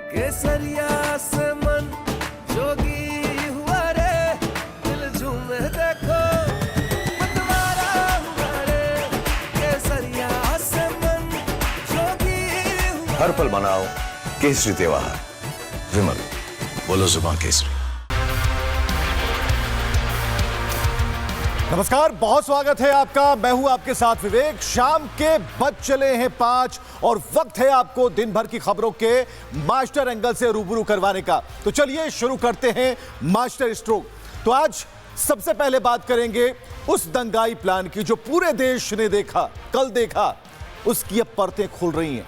केसरिया से मन जोगी हुआ रे, दिल झूमे देखो मतवारा हुआ रे, केसरिया से मन जोगी हुआ। हर पल मनाओ केसरी त्योहार। विमल, बोलो जुबान केसरी। नमस्कार, बहुत स्वागत है आपका। मैं हूं आपके साथ विवेक। शाम के बज चले हैं 5 और वक्त है आपको दिन भर की खबरों के मास्टर एंगल से रूबरू करवाने का। तो चलिए शुरू करते हैं मास्टर स्ट्रोक। तो आज सबसे पहले बात करेंगे उस दंगाई प्लान की जो पूरे देश ने देखा, कल देखा। उसकी अब परतें खुल रही हैं।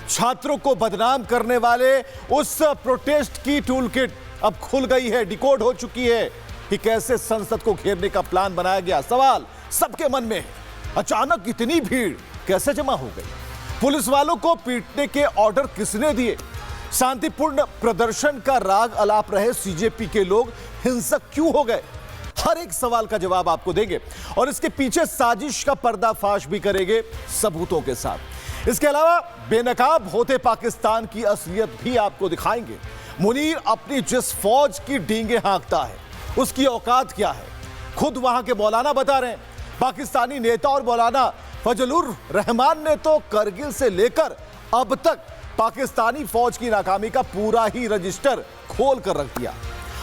छात्रों को बदनाम करने वाले उस प्रोटेस्ट की टूल किट अब खुल गई है, डिकोड हो चुकी है कि कैसे संसद को घेरने का प्लान बनाया गया। सवाल सबके मन में है, अचानक इतनी भीड़ कैसे जमा हो गई? पुलिस वालों को पीटने के ऑर्डर किसने दिए? शांतिपूर्ण प्रदर्शन का राग अलाप रहे सीजेपी के लोग हिंसक क्यों हो गए? हर एक सवाल का जवाब आपको देंगे और इसके पीछे साजिश का पर्दाफाश भी करेंगे सबूतों के साथ। इसके अलावा बेनकाब होते पाकिस्तान की असलियत भी आपको दिखाएंगे। मुनीर अपनी जिस फौज की डींगे हाँकता है उसकी औकात क्या है, खुद वहां के मौलाना बता रहे हैं। पाकिस्तानी नेता और मौलाना फजलुर रहमान ने तो करगिल से लेकर अब तक पाकिस्तानी फौज की नाकामी का पूरा ही रजिस्टर खोल कर रख दिया।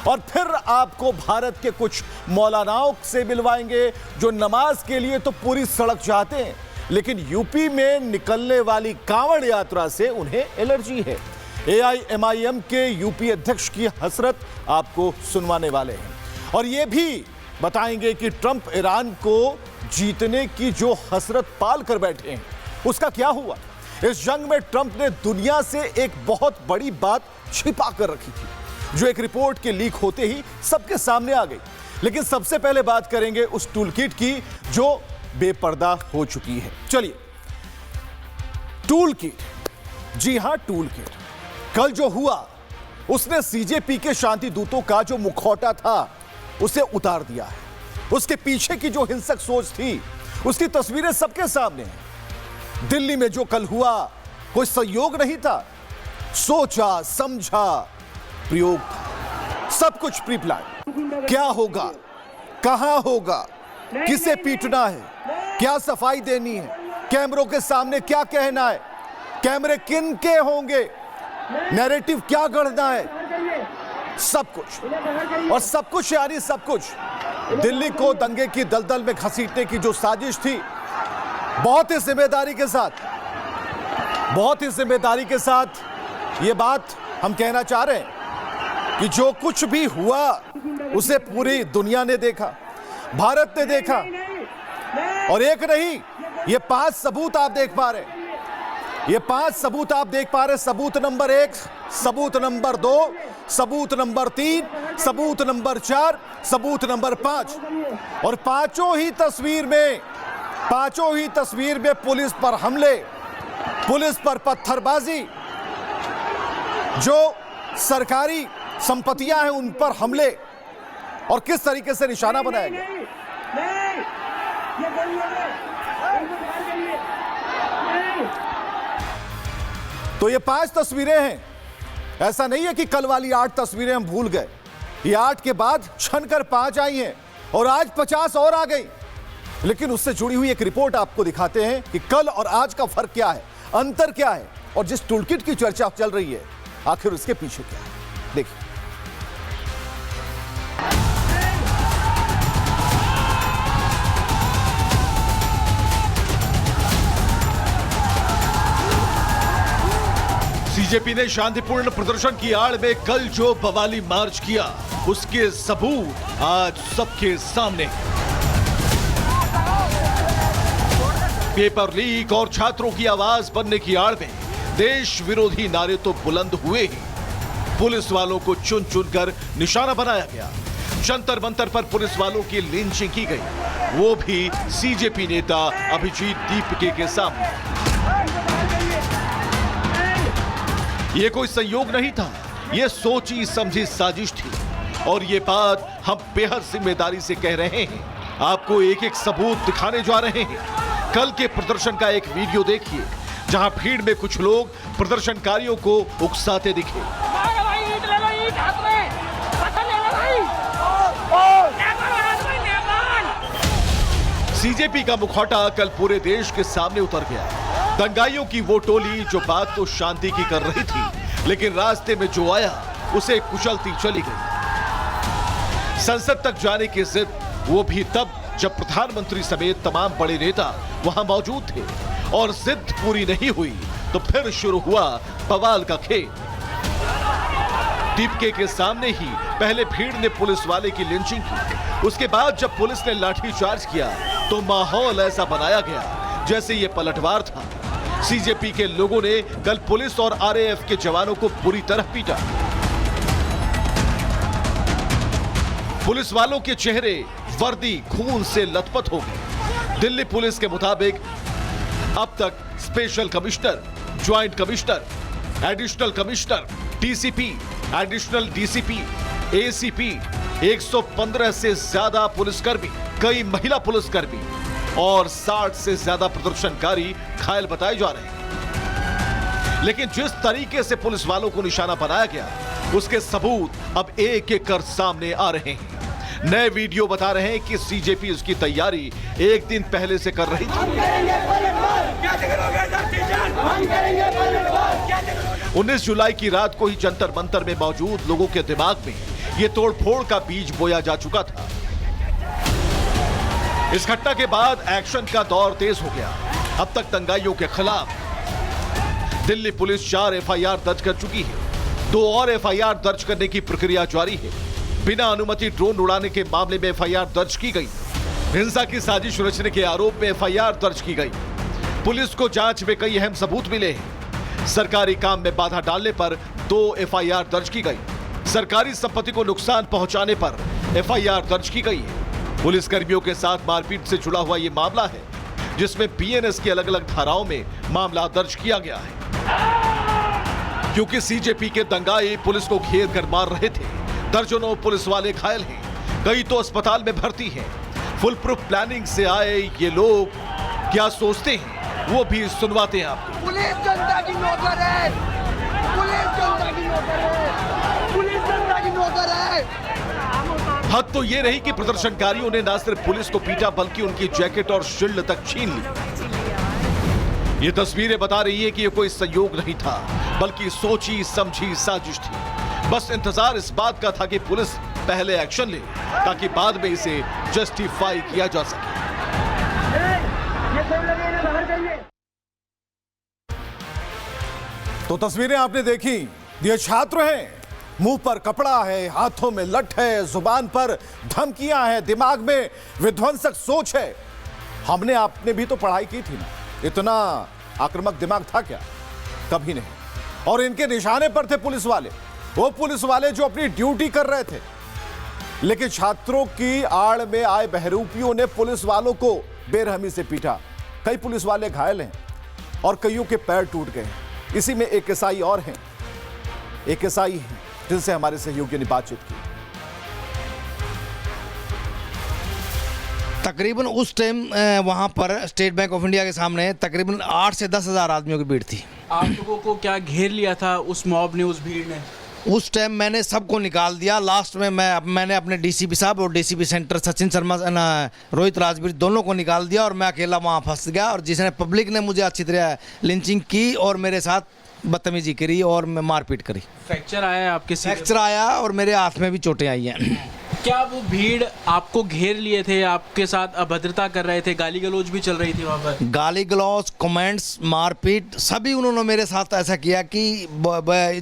और फिर आपको भारत के कुछ मौलानाओं से मिलवाएंगे जो नमाज के लिए तो पूरी सड़क चाहते हैं, लेकिन यूपी में निकलने वाली कांवड़ यात्रा से उन्हें एलर्जी है। AIMIM के यूपी अध्यक्ष की हसरत आपको सुनवाने वाले हैं और यह भी बताएंगे कि ट्रंप ईरान को जीतने की जो हसरत पाल कर बैठे हैं उसका क्या हुआ। इस जंग में ट्रंप ने दुनिया से एक बहुत बड़ी बात छिपा कर रखी थी जो एक रिपोर्ट के लीक होते ही सबके सामने आ गई। लेकिन सबसे पहले बात करेंगे उस टूल किट की जो बेपर्दा हो चुकी है। चलिए, टूल किट, जी हां टूल किट। कल जो हुआ उसने सीजेपी के शांति दूतों का जो मुखौटा था उसे उतार दिया है। उसके पीछे की जो हिंसक सोच थी उसकी तस्वीरें सबके सामने हैं। दिल्ली में जो कल हुआ कोई संयोग नहीं था, सोचा समझा प्रयोग था। सब कुछ प्री प्लान। क्या होगा, कहां होगा, किसे पीटना है, क्या सफाई देनी है, कैमरों के सामने क्या कहना है, कैमरे किन के होंगे, नैरेटिव क्या गढ़ना है, सब कुछ। और सब कुछ यानी सब कुछ दिल्ली को दंगे की दलदल में घसीटने की जो साजिश थी, बहुत ही जिम्मेदारी के साथ ये बात हम कहना चाह रहे हैं कि जो कुछ भी हुआ उसे पूरी दुनिया ने देखा, भारत ने देखा। और एक नहीं, ये 5 सबूत आप देख पा रहे हैं। ये 5 सबूत आप देख पा रहे हैं। सबूत नंबर 1, सबूत नंबर 2, सबूत नंबर 3, सबूत नंबर 4, सबूत नंबर 5। और पांचों ही तस्वीर में पुलिस पर हमले, पुलिस पर पत्थरबाजी, जो सरकारी संपत्तियां हैं उन पर हमले और किस तरीके से निशाना बनाया गया। तो ये 5 तस्वीरें हैं। ऐसा नहीं है कि कल वाली 8 तस्वीरें हम भूल गए। ये 8 के बाद छनकर 5 आई हैं और आज 50 और आ गई। लेकिन उससे जुड़ी हुई एक रिपोर्ट आपको दिखाते हैं कि कल और आज का फर्क क्या है, अंतर क्या है और जिस टूलकिट की चर्चा चल रही है आखिर उसके पीछे क्या है। देखिए, बीजेपी ने शांतिपूर्ण प्रदर्शन की आड़ में कल जो बवाली मार्च किया उसके सबूत आज सबके सामने। पेपर लीक और छात्रों की आवाज बनने की आड़ में देश विरोधी नारे तो बुलंद हुए ही पुलिस वालों को चुन चुनकर निशाना बनाया गया। जंतर मंतर पर पुलिस वालों की लिंचिंग की गई, वो भी सीजेपी नेता अभिजीत दीपके के सामने। ये कोई संयोग नहीं था, ये सोची समझी साजिश थी और ये बात हम बेहद जिम्मेदारी से कह रहे हैं। आपको एक एक सबूत दिखाने जा रहे हैं। कल के प्रदर्शन का एक वीडियो देखिए जहां भीड़ में कुछ लोग प्रदर्शनकारियों को उकसाते दिखे। पुलिस हाथ में पत्थर ले लो भाई। नेपाल हाथ में, नेपाल। सीजेपी का मुखौटा कल पूरे देश के सामने उतर गया। दंगाइयों की वो टोली जो बात तो शांति की कर रही थी, लेकिन रास्ते में जो आया उसे कुचलती चली गई। संसद तक जाने की जिद, वो भी तब जब प्रधानमंत्री समेत तमाम बड़े नेता वहां मौजूद थे, और जिद पूरी नहीं हुई तो फिर शुरू हुआ बवाल का खेल। दीपके के सामने ही पहले भीड़ ने पुलिस वाले की लिंचिंग की। उसके बाद जब पुलिस ने लाठीचार्ज किया तो माहौल ऐसा बनाया गया जैसे ये पलटवार था। सीजेपी के लोगों ने कल पुलिस और आरएएफ के जवानों को बुरी तरह पीटा। पुलिस वालों के चेहरे वर्दी खून से लथपथ हो गए। दिल्ली पुलिस के मुताबिक अब तक special commissioner, joint commissioner, additional commissioner, DCP, additional DCP, ACP, 115 से ज्यादा पुलिसकर्मी, कई महिला पुलिसकर्मी और 60 से ज्यादा प्रदर्शनकारी घायल बताए जा रहे हैं। लेकिन जिस तरीके से पुलिस वालों को निशाना बनाया गया, उसके सबूत अब एक एक कर सामने आ रहे हैं। नए वीडियो बता रहे हैं कि सीजेपी उसकी तैयारी एक दिन पहले से कर रही थी। 19 जुलाई की रात को ही जंतर मंतर में मौजूद लोगों के दिमाग में यह तोड़फोड़ का बीज बोया जा चुका था। इस घटना के बाद एक्शन का दौर तेज हो गया। अब तक दंगाइयों के खिलाफ दिल्ली पुलिस 4 एफआईआर दर्ज कर चुकी है। 2 और एफआईआर दर्ज करने की प्रक्रिया जारी है। बिना अनुमति ड्रोन उड़ाने के मामले में एफआईआर दर्ज की गई। हिंसा की साजिश रचने के आरोप में एफआईआर दर्ज की गई। पुलिस को जांच में कई अहम सबूत मिले हैं। सरकारी काम में बाधा डालने पर 2 एफआईआर दर्ज की गई। सरकारी संपत्ति को नुकसान पहुंचाने पर एफआईआर दर्ज की गई है। पुलिस कर्मियों के साथ मारपीट से जुड़ा हुआ यह मामला है, जिसमें बीएनएस की अलग अलग धाराओं में मामला दर्ज किया गया है। क्योंकि सीजेपी के दंगाई पुलिस को घेर कर मार रहे थे, दर्जनों पुलिस वाले घायल हैं, कई तो अस्पताल में भर्ती हैं। फुल प्रूफ प्लानिंग से आए ये लोग क्या सोचते हैं वो भी सुनवाते हैं आपको। पुलिस जनता की नौकर है, पुलिस जनता की नौकर है, पुलिस जनता की नौकर है। हद तो ये रही कि प्रदर्शनकारियों ने न सिर्फ पुलिस को पीटा बल्कि उनकी जैकेट और शील्ड तक छीन ली। ये तस्वीरें बता रही है कि ये कोई संयोग नहीं था, बल्कि सोची समझी साजिश थी। बस इंतजार इस बात का था कि पुलिस पहले एक्शन ले, ताकि बाद में इसे जस्टिफाई किया जा सके। तो तस्वीरें आपने देखी। ये छात्र हैं, मुंह पर कपड़ा है, हाथों में लठ है, जुबान पर धमकियां हैं, दिमाग में विध्वंसक सोच है। हमने आपने भी तो पढ़ाई की थी ना, इतना आक्रामक दिमाग था क्या? कभी नहीं। और इनके निशाने पर थे पुलिस वाले, वो पुलिस वाले जो अपनी ड्यूटी कर रहे थे। लेकिन छात्रों की आड़ में आए बहरूपियों ने पुलिस वालों को बेरहमी से पीटा। कई पुलिस वाले घायल हैं और कईयों के पैर टूट गए। इसी में एक एसआई और हैं, एक एसआई हैं जिनसे हमारे सहयोगियों ने बातचीत की। तकरीबन उस टाइम वहाँ पर स्टेट बैंक ऑफ इंडिया के सामने तकरीबन 8 से 10 हज़ार आदमियों की भीड़ थी। आप लोगों को क्या घेर लिया था उस मॉब ने, उस भीड़ ने? उस टाइम मैंने सबको निकाल दिया। लास्ट में मैंने अपने डीसीपी साहब और डीसीपी सेंटर सचिन शर्मा, रोहित राजवीर दोनों को निकाल दिया और मैं अकेला वहाँ फंस गया। और जिसने पब्लिक ने मुझे अच्छी तरह लिंचिंग की और मेरे साथ बदतमीजी करी और मैं मारपीट करी। फ्रैक्चर आया है आपके? फ्रैक्चर आया और मेरे हाथ में भी चोटें आई हैं। क्या वो भीड़ आपको घेर लिए थे, आपके साथ अभद्रता कर रहे थे, गाली गलौज भी चल रही थी वहाँ पर? गाली गलौज, कमेंट्स, मारपीट सभी उन्होंने मेरे साथ ऐसा किया कि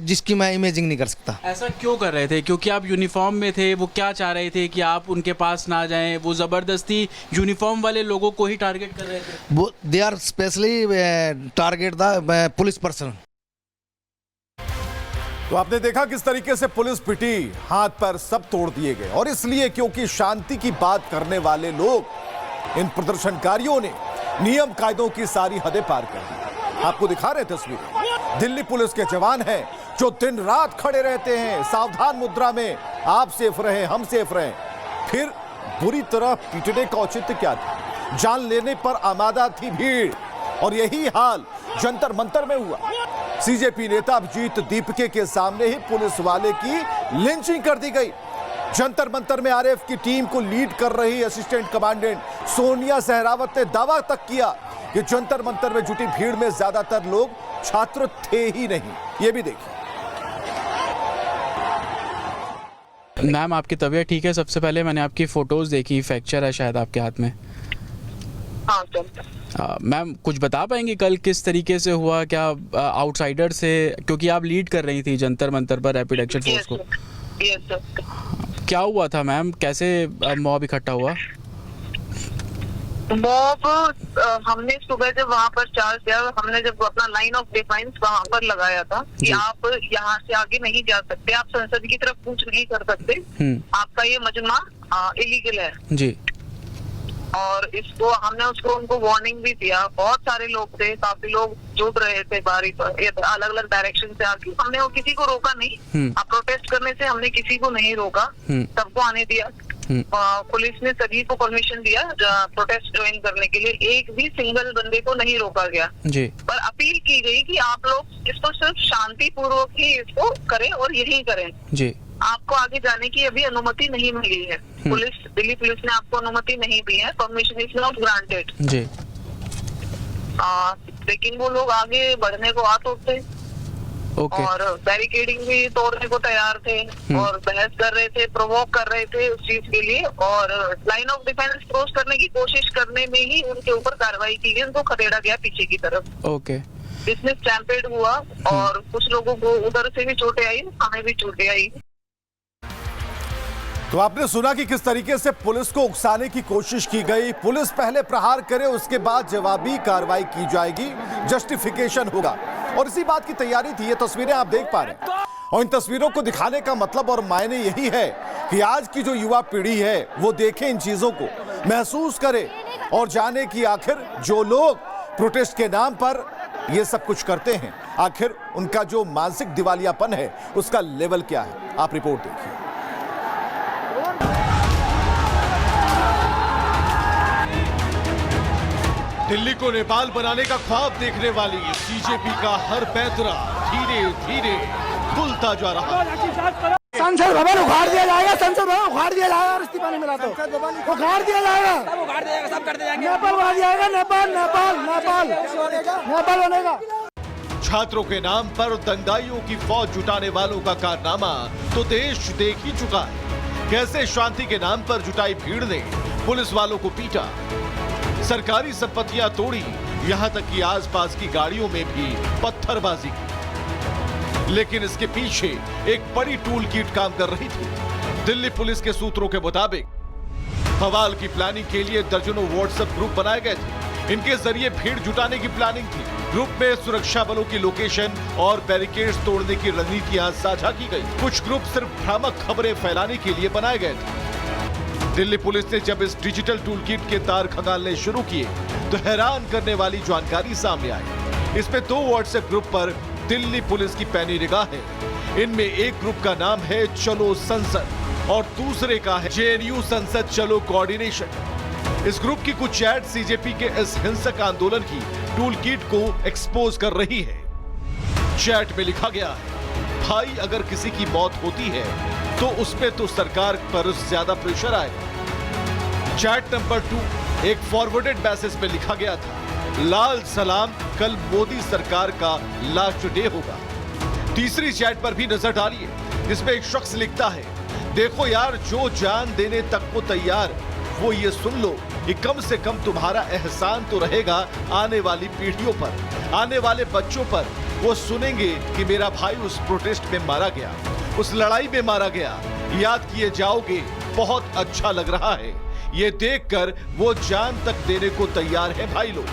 जिसकी मैं इमेजिंग नहीं कर सकता। ऐसा क्यों कर रहे थे? क्योंकि आप यूनिफॉर्म में थे। वो क्या चाह रहे थे कि आप उनके पास ना जाएं? वो ज़बरदस्ती यूनिफॉर्म वाले लोगों को ही टारगेट कर रहे थे। वो they are specially target the police person. तो आपने देखा किस तरीके से पुलिस पिटी, हाथ पर सब तोड़ दिए गए। और इसलिए क्योंकि शांति की बात करने वाले लोग, इन प्रदर्शनकारियों ने नियम कायदों की सारी हदें पार कर दी। आपको दिखा रहे तस्वीरें, दिल्ली पुलिस के जवान हैं जो दिन रात खड़े रहते हैं सावधान मुद्रा में, आप सेफ रहे, हम सेफ रहे। फिर बुरी तरह पीटने का औचित्य क्या था? जान लेने पर आमादा थी भीड़। और यही हाल जंतर मंतर में हुआ। सीजेपी नेता अभिजीत दीपके के सामने ही पुलिस वाले की लिंचिंग कर दी गई। जंतर मंतर में आरएएफ की टीम को लीड कर रही असिस्टेंट कमांडेंट सोनिया सहरावत ने दावा तक किया कि जंतर मंतर में जुटी भीड़ में ज्यादातर लोग छात्र थे ही नहीं। ये भी देखिए। मैम आपकी तबीयत ठीक है? सबसे पहले मैंने आपकी फ़ोटोज़ देखी, फ्रैक्चर है शायद आपके हाथ में। हाँ सर। मैम कुछ बता पाएंगे कल किस तरीके से हुआ? क्या आउटसाइडर से, क्योंकि आप लीड कर रही थी जंतर मंतर पर रैपिड एक्शन फोर्स को। Yes sir. क्या हुआ था मैम? कैसे मॉब इकट्ठा हुआ? मॉब हमने सुबह जब वहाँ पर चार्ज किया, हमने जब अपना लाइन ऑफ डिफेंस वहाँ पर लगाया था कि आप यहाँ से आगे नहीं जा सकते, आप संसद की तरफ कूच नहीं कर सकते, आपका ये मजमा इलीगल है जी। और इसको हमने उनको वार्निंग भी दिया। बहुत सारे लोग थे, काफी लोग जुड़ रहे थे बारी पर, अलग अलग डायरेक्शन से आके। हमने वो किसी को रोका नहीं, प्रोटेस्ट करने से हमने किसी को नहीं रोका, सबको आने दिया। पुलिस ने सभी को परमिशन दिया प्रोटेस्ट ज्वाइन करने के लिए, एक भी सिंगल बंदे को नहीं रोका गया जी। पर अपील की गई कि आप लोग इसको सिर्फ शांति पूर्वक ही इसको करें और यही करें जी। आपको आगे जाने की अभी अनुमति नहीं मिली है। पुलिस, दिल्ली पुलिस ने आपको अनुमति नहीं दी है, परमिशन इज नॉट ग्रांटेड जी। लेकिन वो लोग आगे बढ़ने को हाथ उठते और बैरिकेडिंग भी तोड़ने को तैयार थे और बहस कर रहे थे, प्रोवोक कर रहे थे उस चीज के लिए, और लाइन ऑफ डिफेंस क्रॉस करने की कोशिश करने में ही उनके ऊपर कार्रवाई की गई, उनको खदेड़ा गया पीछे की तरफ। ओके। जिसमें स्टैम्पेड हुआ और कुछ लोगों को उधर से भी चोटें आई, हमें भी चोटें आई। तो आपने सुना कि किस तरीके से पुलिस को उकसाने की कोशिश की गई। पुलिस पहले प्रहार करे, उसके बाद जवाबी कार्रवाई की जाएगी, जस्टिफिकेशन होगा, और इसी बात की तैयारी थी। ये तस्वीरें आप देख पा रहे हैं और इन तस्वीरों को दिखाने का मतलब और मायने यही है कि आज की जो युवा पीढ़ी है वो देखे इन चीजों को, महसूस करे और जाने कि आखिर जो लोग प्रोटेस्ट के नाम पर ये सब कुछ करते हैं, आखिर उनका जो मानसिक दिवालियापन है उसका लेवल क्या है। आप रिपोर्ट देखिए। दिल्ली को नेपाल बनाने का ख्वाब देखने वाली सीजेपी का हर पैंतरा धीरे धीरे खुलता जा रहा है। संसद भवन उखाड़ दिया जाएगा, संसद भवन उखाड़ दिया जाएगा और इस्तीफा नहीं मिला तो उखाड़ दिया जाएगा, सब उखाड़ दिया जाएगा, सब कर दिया जाएगा। नेपाल बना दिया जाएगा, नेपाल नेपाल नेपाल नेपाल बनेगा। छात्रों के नाम पर दंगाइयों की फौज जुटाने वालों का कारनामा तो देश देख ही चुका है। कैसे शांति के नाम पर जुटाई भीड़ ने पुलिस वालों को पीटा, सरकारी संपत्तियां तोड़ी, यहां तक कि आसपास की गाड़ियों में भी पत्थरबाजी की। लेकिन इसके पीछे एक बड़ी टूल किट काम कर रही थी। दिल्ली पुलिस के सूत्रों के मुताबिक बवाल की प्लानिंग के लिए दर्जनों व्हाट्सएप ग्रुप बनाए गए थे। इनके जरिए भीड़ जुटाने की प्लानिंग थी। ग्रुप में सुरक्षा बलों की लोकेशन और बैरिकेड्स तोड़ने की रणनीतियां साझा की गई। कुछ ग्रुप सिर्फ भ्रामक खबरें फैलाने के लिए बनाए गए थे। दिल्ली पुलिस ने जब इस डिजिटल टूल किट के तार खंगालने शुरू किए तो हैरान करने वाली जानकारी सामने आई। इसमें 2 व्हाट्सएप ग्रुप पर दिल्ली पुलिस की पैनी निगाह है। इनमें एक ग्रुप का नाम है चलो संसद और दूसरे का है जेएनयू संसद चलो कोऑर्डिनेशन। इस ग्रुप की कुछ चैट सीजेपी के इस हिंसक आंदोलन की टूल किट को एक्सपोज कर रही है। चैट में लिखा गया है, भाई अगर किसी की मौत होती है तो उसमें तो सरकार पर ज्यादा प्रेशर आएगा। चैट नंबर 2 एक फॉरवर्डेड मैसेज में लिखा गया था, लाल सलाम, कल मोदी सरकार का लास्ट डे होगा। तीसरी चैट पर भी नजर डालिए, जिसमें एक शख्स लिखता है, देखो यार जो जान देने तक को तैयार, वो ये सुन लो कि कम से कम तुम्हारा एहसान तो रहेगा आने वाली पीढ़ियों पर, आने वाले बच्चों पर। वो सुनेंगे कि मेरा भाई उस प्रोटेस्ट में मारा गया, उस लड़ाई में मारा गया, याद किए जाओगे, बहुत अच्छा लग रहा है। ये देखकर वो जान तक देने को तैयार है भाई लोग।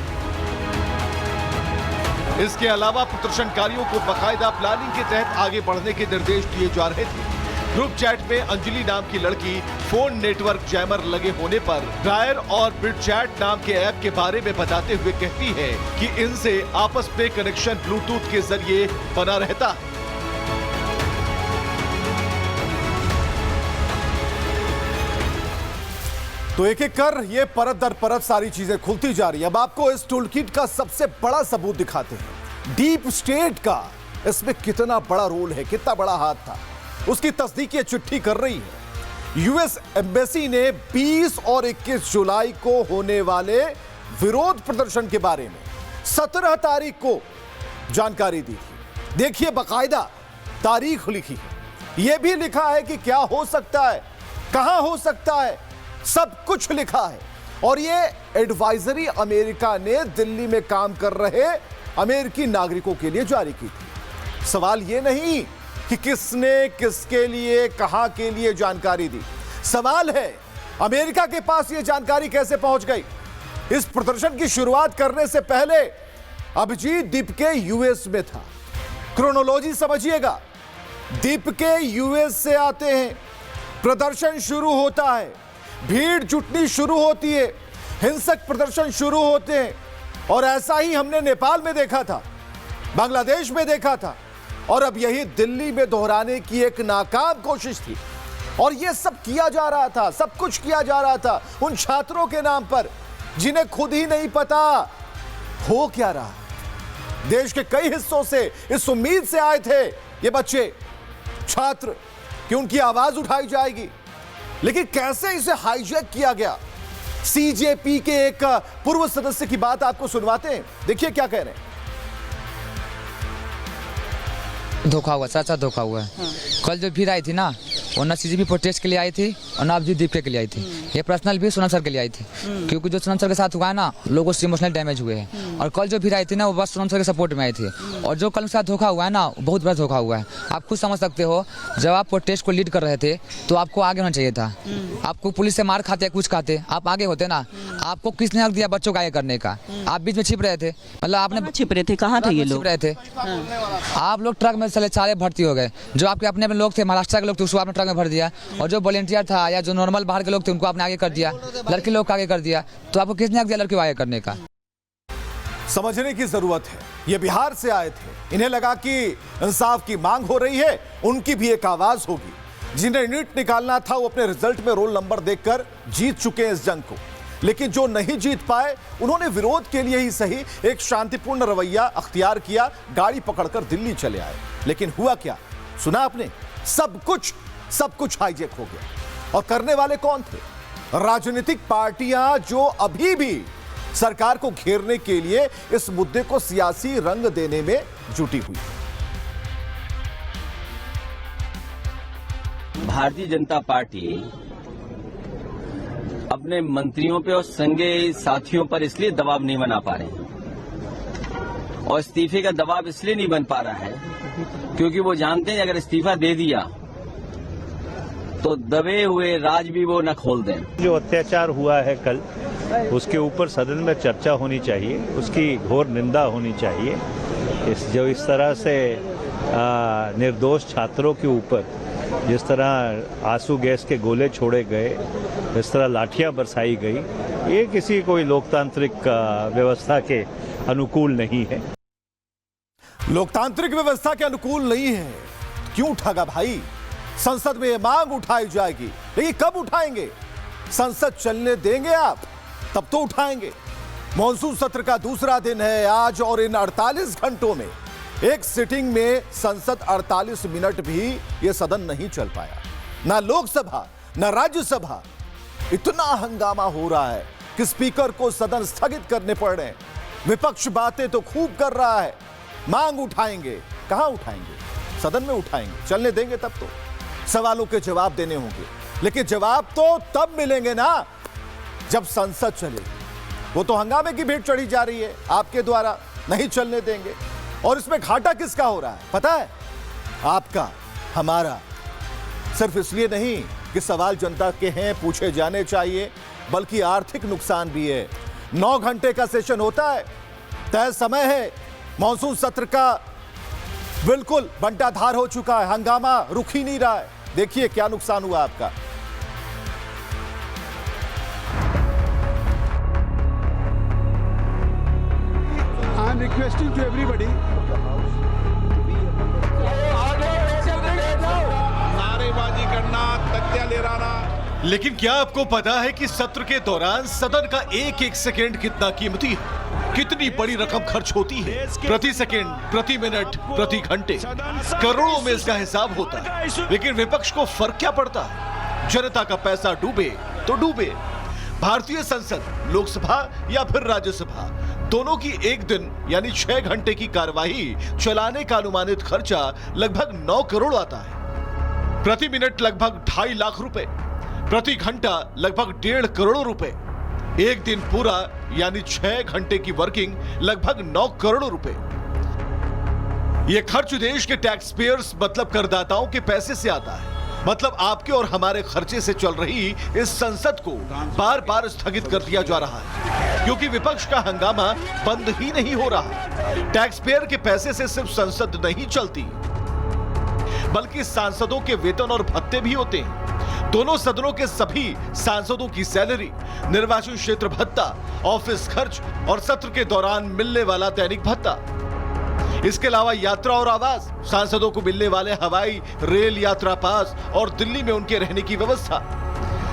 इसके अलावा प्रदर्शनकारियों को बाकायदा प्लानिंग के तहत आगे बढ़ने के निर्देश दिए जा रहे थे। ग्रुप चैट में अंजलि नाम की लड़की फोन नेटवर्क जैमर लगे होने पर डायर और बिट चैट नाम के ऐप के बारे में बताते हुए कहती है कि इनसे आपस में कनेक्शन ब्लूटूथ के जरिए बना रहता है। तो एक एक कर ये परत दर परत सारी चीजें खुलती जा रही है। अब आपको इस टूल किट का सबसे बड़ा सबूत दिखाते हैं। डीप स्टेट का इसमें कितना बड़ा रोल है, कितना बड़ा हाथ था, उसकी तस्दीक ये चिट्ठी कर रही है। यूएस एम्बेसी ने 20 और 21 जुलाई को होने वाले विरोध प्रदर्शन के बारे में 17 तारीख को जानकारी दी थी। देखिए बाकायदा तारीख लिखी है, यह भी लिखा है कि क्या हो सकता है, कहां हो सकता है, सब कुछ लिखा है। और यह एडवाइजरी अमेरिका ने दिल्ली में काम कर रहे अमेरिकी नागरिकों के लिए जारी की थी। सवाल यह नहीं कि किसने किसके लिए कहां के लिए जानकारी दी, सवाल है अमेरिका के पास यह जानकारी कैसे पहुंच गई। इस प्रदर्शन की शुरुआत करने से पहले अभिजीत दीपके यूएस में था। क्रोनोलॉजी समझिएगा, दीपके यूएस से आते हैं, प्रदर्शन शुरू होता है, भीड़ जुटनी शुरू होती है, हिंसक प्रदर्शन शुरू होते हैं। और ऐसा ही हमने नेपाल में देखा था, बांग्लादेश में देखा था, और अब यही दिल्ली में दोहराने की एक नाकाम कोशिश थी। और यह सब किया जा रहा था, सब कुछ किया जा रहा था उन छात्रों के नाम पर जिन्हें खुद ही नहीं पता हो क्या रहा। देश के कई हिस्सों से इस उम्मीद से आए थे ये बच्चे, छात्र, कि उनकी आवाज उठाई जाएगी, लेकिन कैसे इसे हाईजैक किया गया। सीजेपी के एक पूर्व सदस्य की बात आपको सुनवाते हैं, देखिए क्या कह रहे हैं। धोखा हुआ, सच्चा धोखा हुआ है। कल जो भीड़ आई थी ना, वो ना सीजेपी प्रोटेस्ट के लिए आई थी और ना अभिजीत दीपके के लिए आई थी। ये पर्सनल भी सोनम सर के लिए आई थी, क्योंकि जो सोनम सर के साथ हुआ है ना, लोगों से इमोशनल डैमेज हुए हैं। और कल जो भीड़ आई थी ना, वो बस सोनम सर के सपोर्ट में आई थी। और जो कल उनके साथ धोखा हुआ है ना, बहुत बड़ा धोखा हुआ है। आप खुद समझ सकते हो, जब आप प्रोटेस्ट को लीड कर रहे थे तो आपको आगे होना चाहिए था। आपको पुलिस से मार खाते कुछ खाते, आप आगे होते ना। आपको किसने हक दिया बच्चों को आगे करने का? आप बीच में छिप रहे थे, मतलब आपने छिप रहे थे, कहाँ थे ये लोग? रहे थे आप लोग, ट्रक में चले सारे भर्ती हो गए। जो आपके अपने लोग थे, महाराष्ट्र के लोग थे, उसको आपने ट्रक में भर दिया। और जो वॉलंटियर था या जो नॉर्मल बाहर के लोग थे, उनको आपने आगे कर दिया, लड़के लोग को आगे कर दिया। तो आपको किसने हक दिया लड़के को आगे करने का? समझने की जरूरत है। ये बिहार से आए थे, इन्हें लगा कि इंसाफ की मांग हो रही है, उनकी भी एक आवाज होगी। जिन्हें नीट निकालना था, वो अपने रिजल्ट में रोल नंबर देखकर जीत चुके हैं इस जंग को। लेकिन जो नहीं जीत पाए, उन्होंने विरोध के लिए ही सही एक शांतिपूर्ण रवैया अख्तियार किया, गाड़ी पकड़कर दिल्ली चले आए। लेकिन हुआ क्या, सुना आपने? सब कुछ हाईजैक हो गया। और करने वाले कौन थे? राजनीतिक पार्टियां, जो अभी भी सरकार को घेरने के लिए इस मुद्दे को सियासी रंग देने में जुटी हुई। भारतीय जनता पार्टी अपने मंत्रियों पे और संगे साथियों पर इसलिए दबाव नहीं बना पा रहे हैं, और इस्तीफे का दबाव इसलिए नहीं बन पा रहा है क्योंकि वो जानते हैं अगर इस्तीफा दे दिया तो दबे हुए राज भी वो न खोल दें। जो अत्याचार हुआ है कल, उसके ऊपर सदन में चर्चा होनी चाहिए, उसकी घोर निंदा होनी चाहिए। इस तरह से निर्दोष छात्रों के ऊपर जिस तरह आंसू गैस के गोले छोड़े गए, इस तरह लाठियां बरसाई गई, ये किसी कोई लोकतांत्रिक व्यवस्था के अनुकूल नहीं है। लोकतांत्रिक व्यवस्था के अनुकूल नहीं है, क्यों उठागा भाई? संसद में यह मांग उठाई जाएगी, लेकिन कब उठाएंगे? संसद चलने देंगे आप, तब तो उठाएंगे। मॉनसून सत्र का दूसरा दिन है आज, और इन 48 घंटों में एक सिटिंग में संसद 48 मिनट भी यह सदन नहीं चल पाया। ना लोकसभा ना राज्यसभा। इतना हंगामा हो रहा है कि स्पीकर को सदन स्थगित करने पड़ रहे हैं। विपक्ष बातें तो खूब कर रहा है, मांग उठाएंगे, कहां उठाएंगे? सदन में उठाएंगे, चलने देंगे तब तो। सवालों के जवाब देने होंगे, लेकिन जवाब तो तब मिलेंगे ना जब संसद चलेगी। वो तो हंगामे की भेंट चढ़ी जा रही है आपके द्वारा, नहीं चलने देंगे। और इसमें घाटा किसका हो रहा है पता है? आपका, हमारा। सिर्फ इसलिए नहीं कि सवाल जनता के हैं, पूछे जाने चाहिए, बल्कि आर्थिक नुकसान भी है। 9 घंटे का सेशन होता है, तय समय है, मॉनसून सत्र का बिल्कुल बंटाधार हो चुका है, हंगामा रुक ही नहीं रहा है। देखिए क्या नुकसान हुआ आपका। I am requesting to everybody, नारेबाजी करना, तख्तिया लहराना। लेकिन क्या आपको पता है कि सत्र के दौरान सदन का एक एक सेकेंड कितना कीमती है? कितनी बड़ी रकम खर्च होती है, प्रति सेकंड, प्रति मिनट, प्रति घंटे, करोड़ों में इसका हिसाब होता है। लेकिन विपक्ष को फर्क क्या पड़ता है? जनता का पैसा डूबे तो डूबे। भारतीय संसद, लोकसभा या फिर राज्यसभा, दोनों की एक दिन यानी 6 घंटे की कार्यवाही चलाने का अनुमानित खर्चा लगभग 9 करोड़ आता है। प्रति मिनट लगभग 2.5 लाख रुपए, प्रति घंटा लगभग 1.5 करोड़ रुपए, एक दिन पूरा यानी 6 घंटे की वर्किंग लगभग 9 करोड़ रुपए। यह खर्च देश के टैक्स पेयर्स मतलब करदाताओं के पैसे से आता है। मतलब आपके और हमारे खर्चे से चल रही इस संसद को बार बार स्थगित कर दिया जा रहा है, क्योंकि विपक्ष का हंगामा बंद ही नहीं हो रहा। टैक्स पेयर के पैसे से सिर्फ संसद नहीं चलती, बल्कि सांसदों के वेतन और भत्ते भी होते हैं। दोनों सदनों के सभी सांसदों की सैलरी, निर्वाचन क्षेत्र भत्ता, ऑफिस खर्च और सत्र के दौरान मिलने वाला दैनिक भत्ता। इसके अलावा यात्रा और आवास, सांसदों को मिलने वाले हवाई, रेल यात्रा पास और दिल्ली में उनके रहने की व्यवस्था।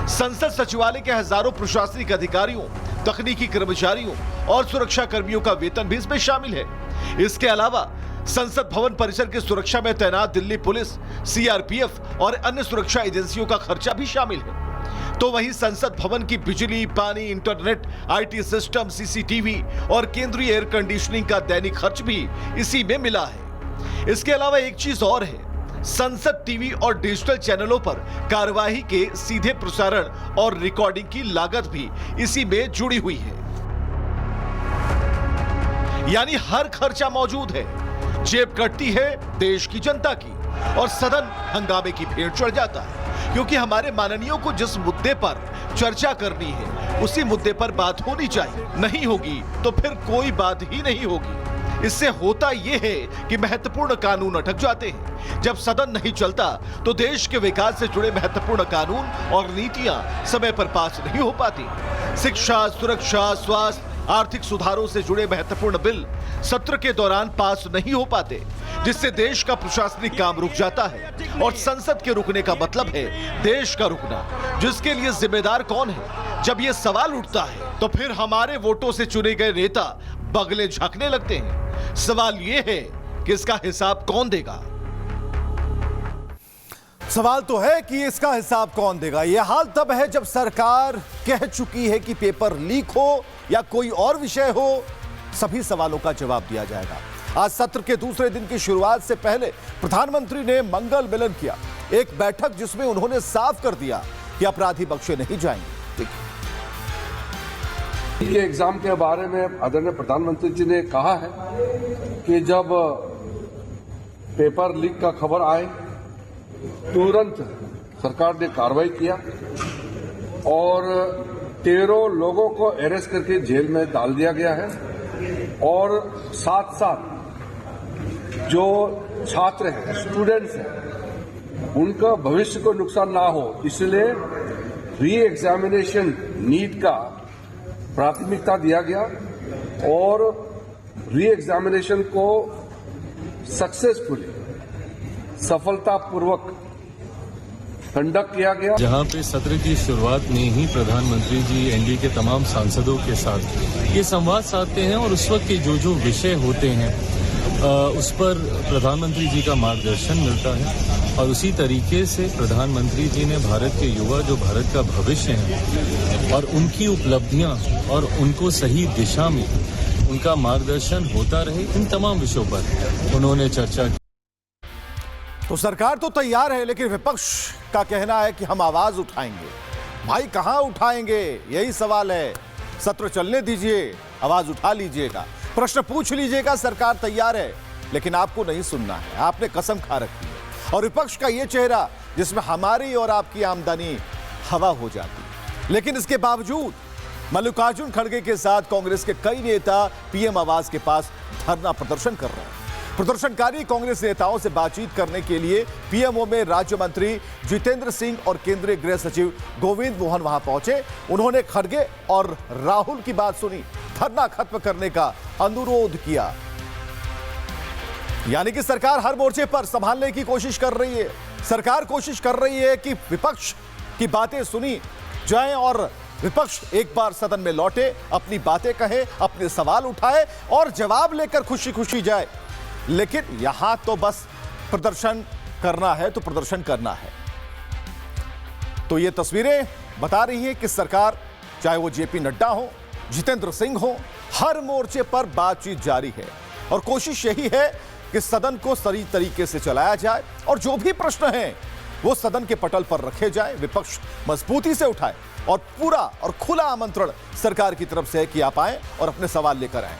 संसद सचिवालय के हजारों प्रशासनिक अधिकारियों, तकनीकी कर्मचारियों और सुरक्षा कर्मियों का वेतन भी इसमें शामिल है। इसके अलावा संसद भवन परिसर की सुरक्षा में तैनात दिल्ली पुलिस, सीआरपीएफ और अन्य सुरक्षा एजेंसियों का खर्चा भी शामिल है। तो वहीं संसद भवन की बिजली, पानी, इंटरनेट, आईटी सिस्टम, सीसीटीवी और केंद्रीय एयर कंडीशनिंग का दैनिक खर्च भी इसी में मिला है। इसके अलावा एक चीज और है, संसद टीवी और डिजिटल चैनलों पर कार्यवाही के सीधे प्रसारण और रिकॉर्डिंग की लागत भी इसी में जुड़ी हुई है। यानी हर खर्चा मौजूद है। जेब कटती है देश की जनता की और सदन हंगामे की भेंट चढ़ जाता है, क्योंकि हमारे माननीयों को जिस मुद्दे पर चर्चा करनी है उसी मुद्दे पर बात होनी चाहिए। नहीं होगी तो फिर कोई बात ही नहीं होगी। इससे होता यह है कि महत्वपूर्ण कानून अटक जाते हैं। जब सदन नहीं चलता तो देश के विकास से जुड़े महत्वपूर्ण कानून और नीतियां समय पर पास नहीं हो पाती। शिक्षा, सुरक्षा, स्वास्थ्य, आर्थिक सुधारों से जुड़े महत्वपूर्ण बिल सत्र के दौरान पास नहीं हो पाते, जिससे देश का प्रशासनिक काम रुक जाता है। और संसद के रुकने का मतलब है देश का रुकना, जिसके लिए जिम्मेदार कौन है? जब यह सवाल उठता है तो फिर हमारे वोटों से चुने गए नेता बगले झकने लगते हैं। सवाल यह है कि इसका हिसाब कौन देगा? सवाल तो है कि इसका हिसाब कौन देगा। यह हाल तब है जब सरकार कह चुकी है कि पेपर लीक हो या कोई और विषय हो, सभी सवालों का जवाब दिया जाएगा। आज सत्र के दूसरे दिन की शुरुआत से पहले प्रधानमंत्री ने मंगल मिलन किया, एक बैठक जिसमें उन्होंने साफ कर दिया कि अपराधी बख्शे नहीं जाएंगे। ये एग्जाम के बारे में आदरणीय प्रधानमंत्री जी ने कहा है कि जब पेपर लीक का खबर आए तुरंत सरकार ने कार्रवाई किया और 13 लोगों को अरेस्ट करके जेल में डाल दिया गया है। और साथ साथ जो छात्र हैं, स्टूडेंट्स हैं, उनका भविष्य को नुकसान ना हो इसलिए री एग्जामिनेशन नीट का प्राथमिकता दिया गया और री एग्जामिनेशन को सक्सेसफुली, सफलतापूर्वक कंडक्ट किया गया। जहां पे सत्र की शुरुआत में ही प्रधानमंत्री जी एनडीए के तमाम सांसदों के साथ ये संवाद साधते हैं और उस वक्त के जो विषय होते हैं उस पर प्रधानमंत्री जी का मार्गदर्शन मिलता है। और उसी तरीके से प्रधानमंत्री जी ने भारत के युवा, जो भारत का भविष्य है, और उनकी उपलब्धियां और उनको सही दिशा में उनका मार्गदर्शन होता रहे, इन तमाम विषयों पर उन्होंने चर्चा की। तो सरकार तो तैयार है, लेकिन विपक्ष का कहना है कि हम आवाज उठाएंगे। भाई कहां उठाएंगे, यही सवाल है। सत्र चलने दीजिए, आवाज उठा लीजिएगा, प्रश्न पूछ लीजिएगा। सरकार तैयार है, लेकिन आपको नहीं सुनना है। आपने कसम खा रखी है। और विपक्ष का यह चेहरा जिसमें हमारी और आपकी आमदनी हवा हो जाती है। लेकिन इसके बावजूद मल्लिकार्जुन खड़गे के साथ कांग्रेस के कई नेता पीएम आवास के पास धरना प्रदर्शन कर रहे हैं। प्रदर्शनकारी कांग्रेस नेताओं से बातचीत करने के लिए पीएमओ में राज्य मंत्री जितेंद्र सिंह और केंद्रीय गृह सचिव गोविंद मोहन वहां पहुंचे। उन्होंने खड़गे और राहुल की बात सुनी, धरना खत्म करने का अनुरोध किया। यानी कि सरकार हर मोर्चे पर संभालने की कोशिश कर रही है। सरकार कोशिश कर रही है कि विपक्ष की बातें सुनी जाएं और विपक्ष एक बार सदन में लौटे, अपनी बातें कहे, अपने सवाल उठाए और जवाब लेकर खुशी खुशी जाए। लेकिन यहां तो बस प्रदर्शन करना है तो प्रदर्शन करना है। तो ये तस्वीरें बता रही हैं कि सरकार, चाहे वो जेपी नड्डा हो, जितेंद्र सिंह हो, हर मोर्चे पर बातचीत जारी है और कोशिश यही है कि सदन को सही तरीके से चलाया जाए और जो भी प्रश्न हैं वो सदन के पटल पर रखे जाए, विपक्ष मजबूती से उठाए और पूरा और खुला आमंत्रण सरकार की तरफ से है कि आप आए और अपने सवाल लेकर आए।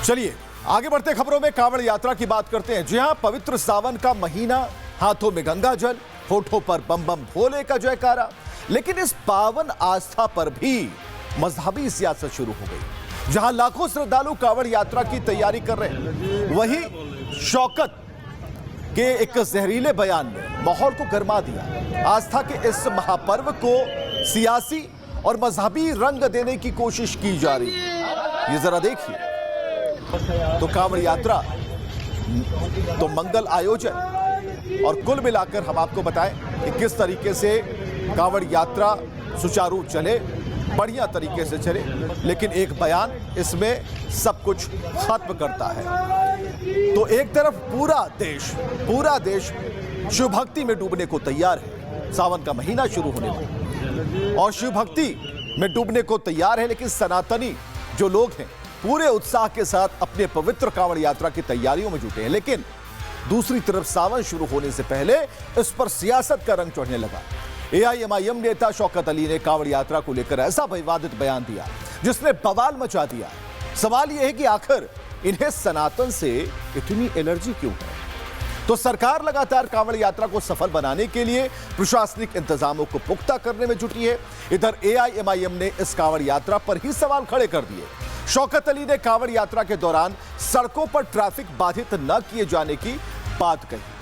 चलिए आगे बढ़ते खबरों में कांवड़ यात्रा की बात करते हैं। जी हां, पवित्र सावन का महीना, हाथों में गंगा जल, होठों पर बम बम भोले का जयकारा। लेकिन इस पावन आस्था पर भी मजहबी सियासत शुरू हो गई। जहां लाखों श्रद्धालु कांवड़ यात्रा की तैयारी कर रहे हैं, वहीं शौकत के एक जहरीले बयान ने माहौल को गर्मा दिया। आस्था के इस महापर्व को सियासी और मजहबी रंग देने की कोशिश की जा रही है। ये जरा देखिए। तो कांवड़ यात्रा तो मंगल आयोजन और कुल मिलाकर हम आपको बताएं कि किस तरीके से कांवड़ यात्रा सुचारू चले, बढ़िया तरीके से चले। लेकिन एक बयान इसमें सब कुछ खत्म करता है। तो एक तरफ पूरा देश शिव भक्ति में डूबने को तैयार है। सावन का महीना शुरू होने में और शिव भक्ति में डूबने को तैयार है। लेकिन सनातनी जो लोग हैं पूरे उत्साह के साथ अपने पवित्र कांवड़ यात्रा की तैयारियों में जुटे हैं। लेकिन दूसरी तरफ सावन शुरू होने से पहले इस पर सियासत का रंग चढ़ने लगा। एआईएमआईएम नेता शौकत अली ने कांवड़ यात्रा को लेकर ऐसा विवादित बयान दिया जिसने बवाल मचा दिया। सवाल यह है कि आखिर इन्हें सनातन से इतनी एलर्जी क्यों है? तो सरकार लगातार कांवड़ यात्रा को सफल बनाने के लिए प्रशासनिक इंतजामों को पुख्ता करने में जुटी है। इधर एआईएमआईएम ने इस कांवड़ यात्रा पर ही सवाल खड़े कर दिए। शौकत अली ने कांवड़ यात्रा के दौरान सड़कों पर ट्रैफिक बाधित न किए जाने की बात कही।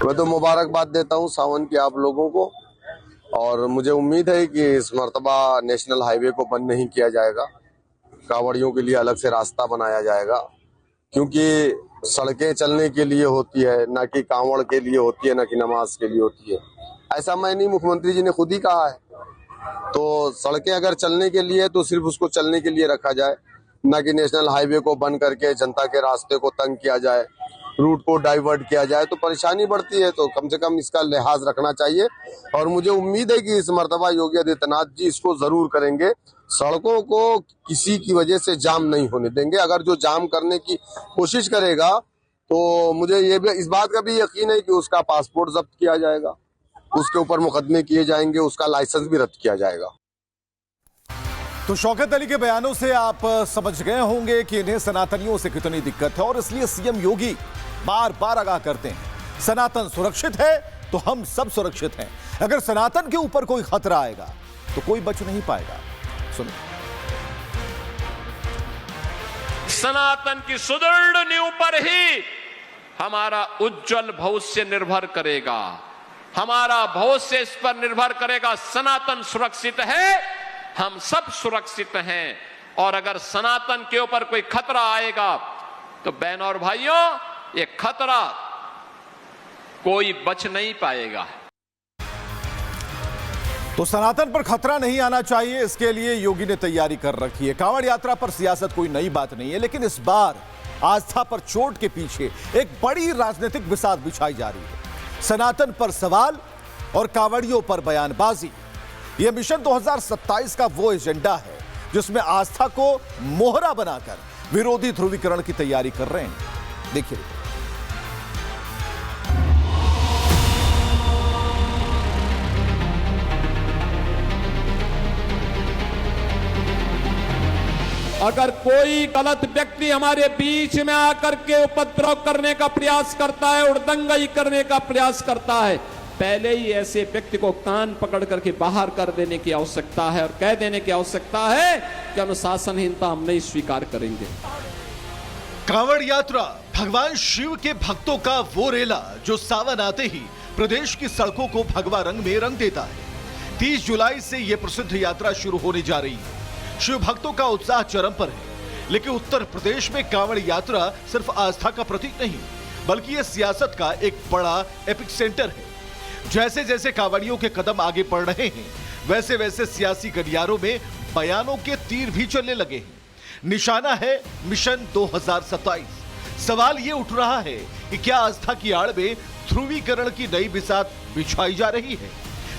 मैं तो मुबारकबाद देता हूं सावन की आप लोगों को, और मुझे उम्मीद है कि इस मर्तबा नेशनल हाईवे को बंद नहीं किया जाएगा। कांवड़ियों के लिए अलग से रास्ता बनाया जाएगा, क्योंकि सड़कें चलने के लिए होती है, ना कि कांवड़ के लिए होती है, ना कि नमाज के लिए होती है। ऐसा मैं नहीं, मुख्यमंत्री जी ने खुद ही कहा है। तो सड़कें अगर चलने के लिए तो सिर्फ उसको चलने के लिए रखा जाए, ना कि नेशनल हाईवे को बंद करके जनता के रास्ते को तंग किया जाए, रूट को डाइवर्ट किया जाए तो परेशानी बढ़ती है। तो कम से कम इसका लिहाज रखना चाहिए और मुझे उम्मीद है कि इस मर्तबा योगी आदित्यनाथ जी इसको जरूर करेंगे। सड़कों को किसी की वजह से जाम नहीं होने देंगे। अगर जो जाम करने की कोशिश करेगा तो मुझे ये भी इस बात का भी यकीन है कि उसका पासपोर्ट जब्त किया जाएगा, उसके ऊपर मुकदमे किए जाएंगे, उसका लाइसेंस भी रद्द किया जाएगा। तो शौकत अली के बयानों से आप समझ गए होंगे कि इन्हें सनातनियों से कितनी दिक्कत है और इसलिए सीएम योगी बार बार आगाह करते हैं, सनातन सुरक्षित है तो हम सब सुरक्षित हैं। अगर सनातन के ऊपर कोई खतरा आएगा तो कोई बच नहीं पाएगा। सुनो। सनातन की सुदृढ़ नींव पर ही हमारा उज्जवल भविष्य निर्भर करेगा। हमारा भविष्य इस पर निर्भर करेगा। सनातन सुरक्षित है, हम सब सुरक्षित हैं। और अगर सनातन के ऊपर कोई खतरा आएगा तो बहनों और भाइयों, ये खतरा कोई बच नहीं पाएगा। तो सनातन पर खतरा नहीं आना चाहिए, इसके लिए योगी ने तैयारी कर रखी है। कांवड़ यात्रा पर सियासत कोई नई बात नहीं है, लेकिन इस बार आस्था पर चोट के पीछे एक बड़ी राजनीतिक बिसात बिछाई जा रही है। सनातन पर सवाल और कांवड़ियों पर बयानबाजी। यह मिशन 2027 का वो एजेंडा है जिसमें आस्था को मोहरा बनाकर विरोधी ध्रुवीकरण की तैयारी कर रहे हैं। देखिए। अगर कोई गलत व्यक्ति हमारे बीच में आकर के उपद्रव करने का प्रयास करता है, उड़दंगई करने का प्रयास करता है, पहले ही ऐसे व्यक्ति को कान पकड़ करके बाहर कर देने की आवश्यकता है और कह देने की आवश्यकता है कि अनुशासनहीनता हम नहीं स्वीकार करेंगे। कांवड़ यात्रा भगवान शिव के भक्तों का वो रेला जो सावन आते ही प्रदेश की सड़कों को भगवा रंग में रंग देता है। 30 जुलाई से यह प्रसिद्ध यात्रा शुरू होने जा रही है। शिव भक्तों का उत्साह चरम पर है, लेकिन उत्तर प्रदेश में कांवड़ यात्रा सिर्फ आस्था का प्रतीक नहीं, बल्कि यह सियासत का एक बड़ा एपिक सेंटर है। जैसे जैसे कांवड़ियों के कदम आगे बढ़ रहे हैं, वैसे वैसे सियासी गलियारों में बयानों के तीर भी चलने लगे हैं। निशाना है मिशन 2027। सवाल ये उठ रहा है कि क्या आस्था की आड़ में ध्रुवीकरण की नई बिसात बिछाई जा रही है?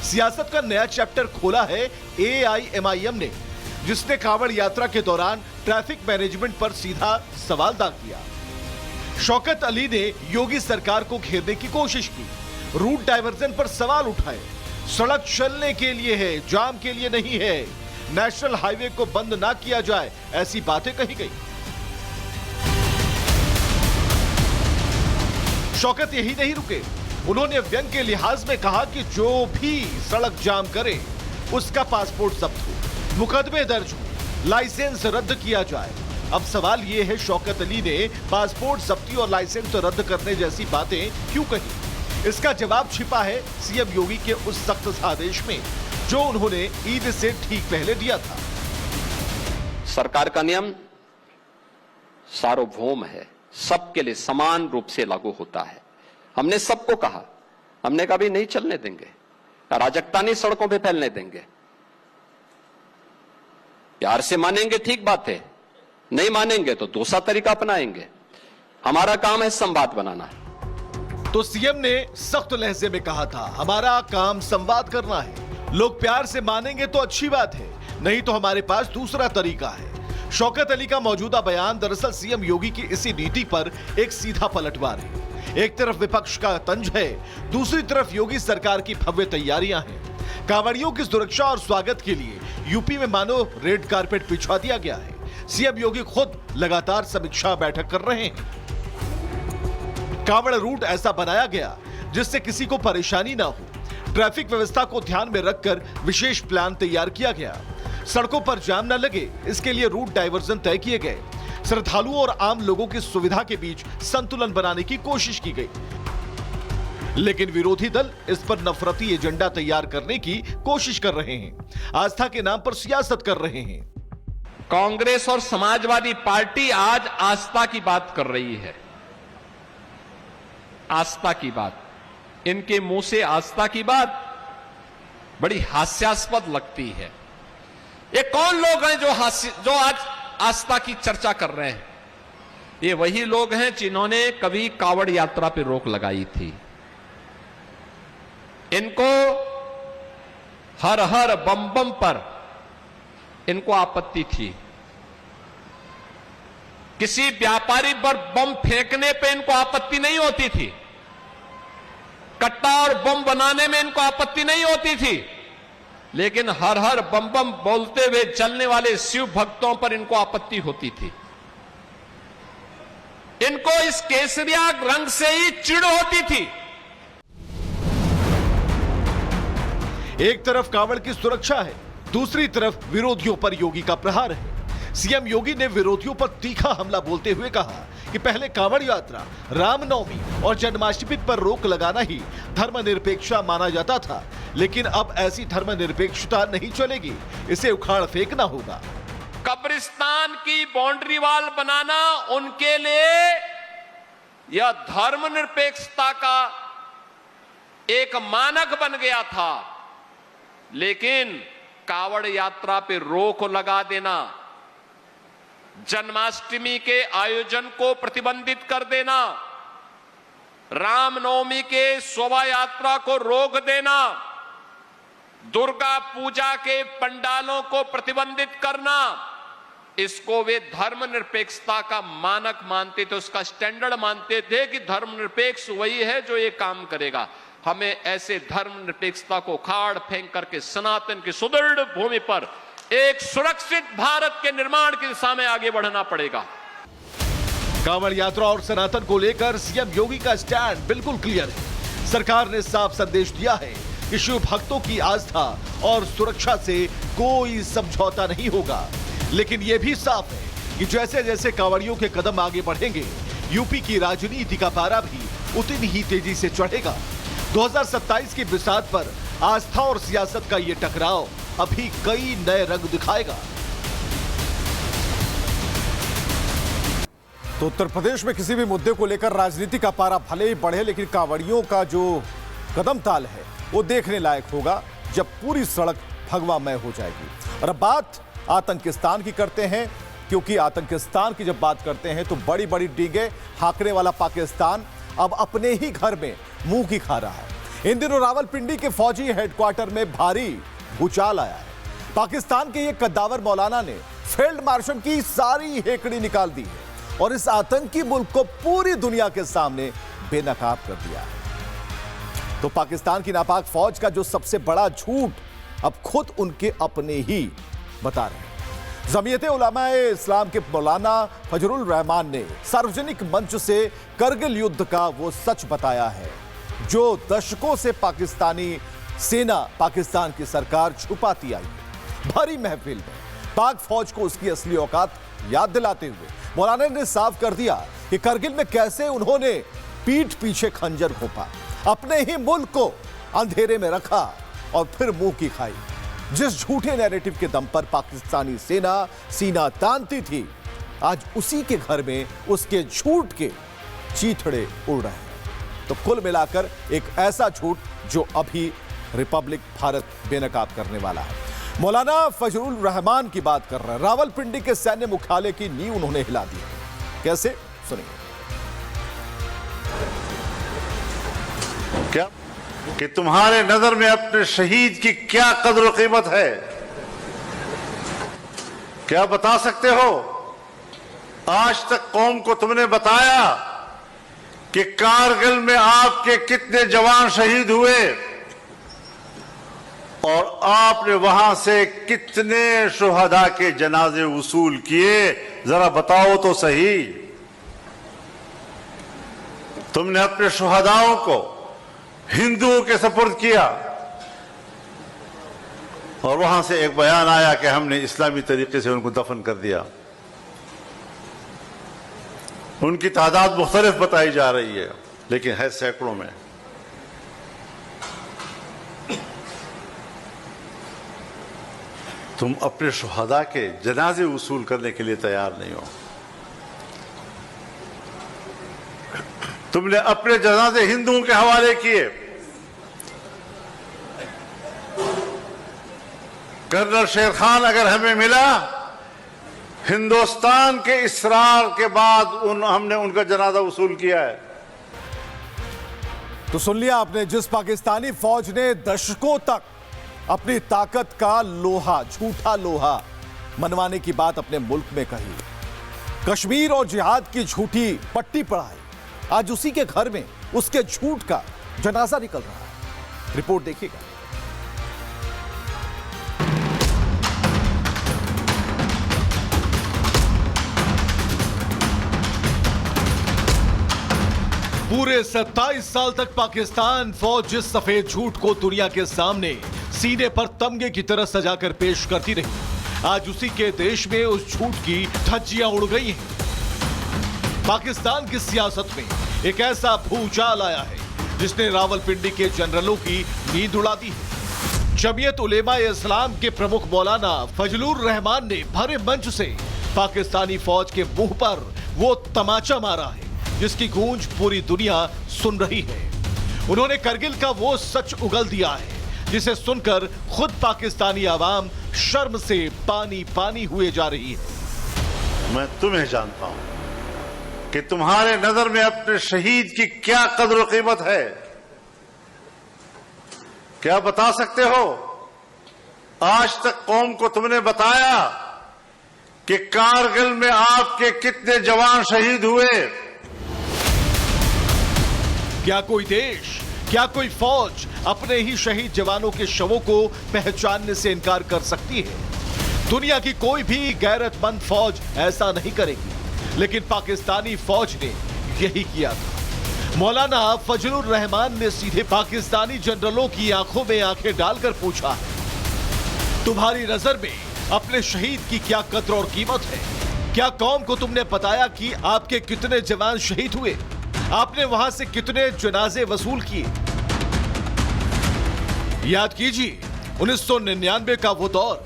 सियासत का नया चैप्टर खोला है AIMIM ने, जिसने कांवड़ यात्रा के दौरान ट्रैफिक मैनेजमेंट पर सीधा सवाल दाग दिया। शौकत अली ने योगी सरकार को घेरने की कोशिश की, रूट डायवर्जन पर सवाल उठाए। सड़क चलने के लिए है, जाम के लिए नहीं है। नेशनल हाईवे को बंद ना किया जाए, ऐसी बातें कही गई। शौकत यही नहीं रुके, उन्होंने व्यंग के लिहाज में कहा कि जो भी सड़क जाम करे उसका पासपोर्ट जब्त हो, मुकदमे दर्ज हो, लाइसेंस रद्द किया जाए। अब सवाल यह है, शौकत अली ने पासपोर्ट जब्ती और लाइसेंस रद्द करने जैसी बातें क्यों कही? इसका जवाब छिपा है सीएम योगी के उस सख्त आदेश में जो उन्होंने ईद से ठीक पहले दिया था। सरकार का नियम सार्वभौम है, सबके लिए समान रूप से लागू होता है। हमने सबको कहा, हमने कभी नहीं चलने देंगे, अराजकता नहीं सड़कों पे फैलने देंगे। प्यार से मानेंगे ठीक बात है, नहीं मानेंगे तो दूसरा तरीका अपनाएंगे। हमारा काम है संवाद बनाना। तो सीएम ने सख्त लहजे में कहा था, हमारा काम संवाद करना है। लोग प्यार से मानेंगे तो अच्छी बात है, नहीं तो हमारे पास दूसरा तरीका है। शौकत अली का मौजूदा बयान दरअसल सीएम योगी की इसी नीति पर एक सीधा पलटवार है। एक तरफ विपक्ष का तंज है, दूसरी तरफ योगी सरकार की भव्य तैयारियां हैं। कांवड़ियों की सुरक्षा और स्वागत के लिए यूपी में मानो रेड कारपेट बिछा दिया गया है। सीएम योगी खुद लगातार समीक्षा बैठक कर रहे हैं। कांवड़ रूट ऐसा बनाया गया जिससे किसी को परेशानी ना हो। ट्रैफिक व्यवस्था को ध्यान में रखकर विशेष प्लान तैयार किया गया। सड़कों पर जाम न लगे, इसके लिए रूट डायवर्जन तय किए गए। श्रद्धालुओं और आम लोगों की सुविधा के बीच संतुलन बनाने की कोशिश की गई। लेकिन विरोधी दल इस पर नफरती एजेंडा तैयार करने की कोशिश कर रहे हैं, आस्था के नाम पर सियासत कर रहे हैं। कांग्रेस और समाजवादी पार्टी आज आस्था की बात कर रही है। आस्था की बात, इनके मुंह से आस्था की बात बड़ी हास्यास्पद लगती है। ये कौन लोग हैं जो आज आस्था की चर्चा कर रहे हैं? ये वही लोग हैं जिन्होंने कभी कांवड़ यात्रा पर रोक लगाई थी। इनको हर हर बम बम पर इनको आपत्ति थी। किसी व्यापारी पर बम फेंकने पे इनको आपत्ति नहीं होती थी। कट्टा और बम बनाने में इनको आपत्ति नहीं होती थी। लेकिन हर हर बम बम बोलते हुए चलने वाले शिव भक्तों पर इनको आपत्ति होती थी। इनको इस केसरिया रंग से ही चिढ़ होती थी। एक तरफ कांवड़ की सुरक्षा है, दूसरी तरफ विरोधियों पर योगी का प्रहार है। सीएम योगी ने विरोधियों पर तीखा हमला बोलते हुए कहा कि पहले कांवड़ यात्रा, रामनवमी और जन्माष्टमी पर रोक लगाना ही धर्मनिरपेक्षता माना जाता था, लेकिन अब ऐसी धर्मनिरपेक्षता नहीं चलेगी, इसे उखाड़ फेंकना होगा। कब्रिस्तान की बाउंड्री वॉल बनाना उनके लिए यह धर्मनिरपेक्षता का एक मानक बन गया था। लेकिन कांवड़ यात्रा पे रोक लगा देना, जन्माष्टमी के आयोजन को प्रतिबंधित कर देना, रामनवमी के शोभा यात्रा को रोक देना, दुर्गा पूजा के पंडालों को प्रतिबंधित करना, इसको वे धर्मनिरपेक्षता का मानक मानते थे, उसका स्टैंडर्ड मानते थे कि धर्मनिरपेक्ष वही है जो ये काम करेगा। हमें ऐसे धर्मनिरपेक्षता को उखाड़ फेंक करके सनातन की सुदृढ़ भूमि पर एक सुरक्षित भारत के निर्माण की दिशा में आगे बढ़ना पड़ेगा। कांवड़ यात्रा और सनातन को लेकर सीएम योगी का स्टैंड बिल्कुल क्लियर है। सरकार ने साफ संदेश दिया है कि शिव भक्तों की आस्था और सुरक्षा से कोई समझौता नहीं होगा। लेकिन यह भी साफ है कि जैसे जैसे कांवड़ियों के कदम आगे बढ़ेंगे, यूपी की राजनीति का पारा भी उतनी ही तेजी से चढ़ेगा। 2027 की बिसात पर आस्था और सियासत का यह टकराव अभी कई नए रंग दिखाएगा। तो उत्तर प्रदेश में किसी भी मुद्दे को लेकर राजनीति का पारा भले ही बढ़े, लेकिन कांवड़ियों का जो कदम ताल है वो देखने लायक होगा जब पूरी सड़क भगवामय हो जाएगी। और अब बात आतंकिस्तान की करते हैं, क्योंकि आतंकिस्तान की जब बात करते हैं तो बड़ी बड़ी डींगे हाँकने वाला पाकिस्तान अब अपने ही घर में मुंह की खा रहा है। इन दिनों रावलपिंडी के फौजी हेडक्वार्टर में भारी भूचाल आया है। पाकिस्तान के ये कद्दावर मौलाना ने फील्ड मार्शल की सारी हेकड़ी निकाल दी है और इस आतंकी मुल्क को पूरी दुनिया के सामने बेनकाब कर दिया है। तो पाकिस्तान की नापाक फौज का जो सबसे बड़ा झूठ अब खुद उनके अपने ही बता रहे हैं। जमीयत उलमाए इस्लाम के मौलाना फजरुल रहमान ने सार्वजनिक मंच से करगिल युद्ध का वो सच बताया है जो दशकों से पाकिस्तानी सेना, पाकिस्तान की सरकार छुपाती आई है। भारी महफिल में पाक फौज को उसकी असली औकात याद दिलाते हुए मौलाना ने साफ कर दिया कि करगिल में कैसे उन्होंने पीठ पीछे खंजर घोंपा, अपने ही मुल्क को अंधेरे में रखा और फिर मुंह की खाई। जिस झूठे नैरेटिव के दम पर पाकिस्तानी सेना सीना तानती थी, आज उसी के घर में उसके झूठ के चीथड़े उड़ रहे हैं। तो कुल मिलाकर एक ऐसा झूठ जो अभी रिपब्लिक भारत बेनकाब करने वाला है। मौलाना फजरुल रहमान की बात कर रहे हैं। रावलपिंडी के सैन्य मुख्यालय की नींव उन्होंने हिला दी है। कैसे, सुनिए। क्या कि तुम्हारे नजर में अपने शहीद की क्या कदर और कीमत है? क्या बता सकते हो? आज तक कौम को तुमने बताया कि कारगिल में आपके कितने जवान शहीद हुए और आपने वहां से कितने शुहदा के जनाजे वसूल किए? जरा बताओ तो सही। तुमने अपने शुहदाओं को हिंदुओं के सपुर्द किया और वहां से एक बयान आया कि हमने इस्लामी तरीके से उनको दफन कर दिया। उनकी तादाद मुख्तलिफ बताई जा रही है, लेकिन है सैकड़ों में। तुम अपने शुहदा के जनाजे वसूल करने के लिए तैयार नहीं हो। तुमने अपने जनाजे हिंदुओं के हवाले किए। कर्नल शेर खान अगर हमें मिला, हिंदुस्तान के इसरार के बाद हमने उनका जनाजा वसूल किया है। तो सुन लिया आपने, जिस पाकिस्तानी फौज ने दशकों तक अपनी ताकत का लोहा, झूठा लोहा मनवाने की बात अपने मुल्क में कही, कश्मीर और जिहाद की झूठी पट्टी पढ़ाई, आज उसी के घर में उसके झूठ का जनाजा निकल रहा है। रिपोर्ट देखिएगा। पूरे 27 साल तक पाकिस्तान फौज जिस सफेद झूठ को दुनिया के सामने सीने पर तमगे की तरह सजाकर पेश करती रही, आज उसी के देश में उस झूठ की धज्जियां उड़ गई हैं। पाकिस्तान की सियासत में एक ऐसा भूचाल आया है जिसने रावलपिंडी के जनरलों की नींद उड़ा दी है। जमीयत उलेमाए इस्लाम के प्रमुख मौलाना फजलुर रहमान ने भरे मंच से पाकिस्तानी फौज के मुंह पर वो तमाचा मारा है जिसकी गूंज पूरी दुनिया सुन रही है। उन्होंने करगिल का वो सच उगल दिया है जिसे सुनकर खुद पाकिस्तानी आवाम शर्म से पानी पानी हुए जा रही है। मैं तुम्हें जानता हूं कि तुम्हारे नजर में अपने शहीद की क्या कदर और कीमत है। क्या बता सकते हो? आज तक कौम को तुमने बताया कि कारगिल में आपके कितने जवान शहीद हुए? क्या कोई देश, क्या कोई फौज अपने ही शहीद जवानों के शवों को पहचानने से इनकार कर सकती है? दुनिया की कोई भी गैरतमंद फौज ऐसा नहीं करेगी, लेकिन पाकिस्तानी फौज ने यही किया था। मौलाना फजलुर रहमान ने सीधे पाकिस्तानी जनरलों की आंखों में आंखें डालकर पूछा, तुम्हारी नजर में अपने शहीद की क्या कद्र और कीमत है? क्या कौम को तुमने बताया कि आपके कितने जवान शहीद हुए? आपने वहां से कितने जनाजे वसूल किए? याद कीजिए 1999 का वो दौर।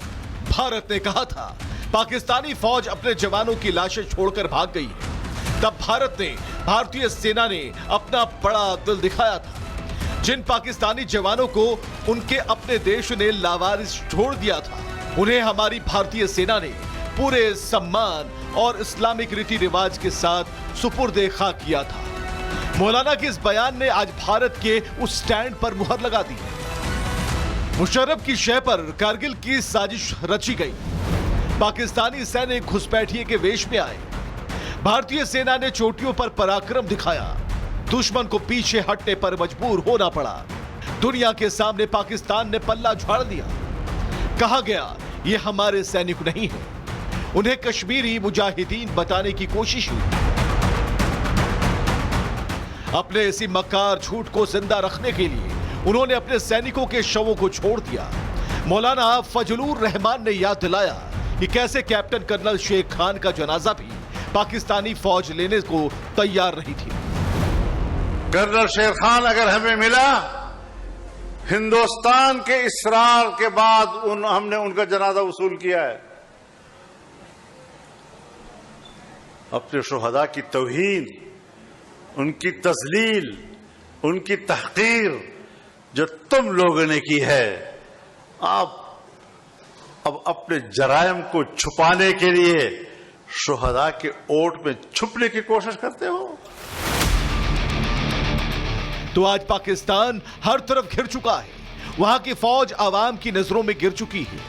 भारत ने कहा था पाकिस्तानी फौज अपने जवानों की लाशें छोड़कर भाग गई है। तब भारत ने, भारतीय सेना ने अपना बड़ा दिल दिखाया था। जिन पाकिस्तानी जवानों को उनके अपने देश ने लावारिस छोड़ दिया था, उन्हें हमारी भारतीय सेना ने पूरे सम्मान और इस्लामिक रीति रिवाज के साथ सुपुर्दे खाक किया था। मौलाना के इस बयान ने आज भारत के उस स्टैंड पर मुहर लगा दी। मुशर्रफ की शह पर कारगिल की साजिश रची गई। पाकिस्तानी सैनिक घुसपैठिए के वेश में आए। भारतीय सेना ने चोटियों पर पराक्रम दिखाया। दुश्मन को पीछे हटने पर मजबूर होना पड़ा। दुनिया के सामने पाकिस्तान ने पल्ला झाड़ दिया। कहा गया ये हमारे सैनिक नहीं है। उन्हें कश्मीरी मुजाहिदीन बताने की कोशिश हुई। अपने इसी मक्कार झूठ को जिंदा रखने के लिए उन्होंने अपने सैनिकों के शवों को छोड़ दिया। मौलाना फजलुर रहमान ने याद दिलाया कि कैसे कैप्टन कर्नल शेख खान का जनाजा भी पाकिस्तानी फौज लेने को तैयार नहीं थी। कर्नल शेर खान अगर हमें मिला, हिंदुस्तान के इसरार के बाद हमने उनका जनाजा वसूल किया है। अपने शुहदा की तौहीन, उनकी तजलील, उनकी तहकीर जो तुम लोगों ने की है, आप अब अपने जराइम को छुपाने के लिए शुहदा के ओट में छुपने की कोशिश करते हो। तो आज पाकिस्तान हर तरफ घिर चुका है। वहां की फौज आवाम की नजरों में गिर चुकी है।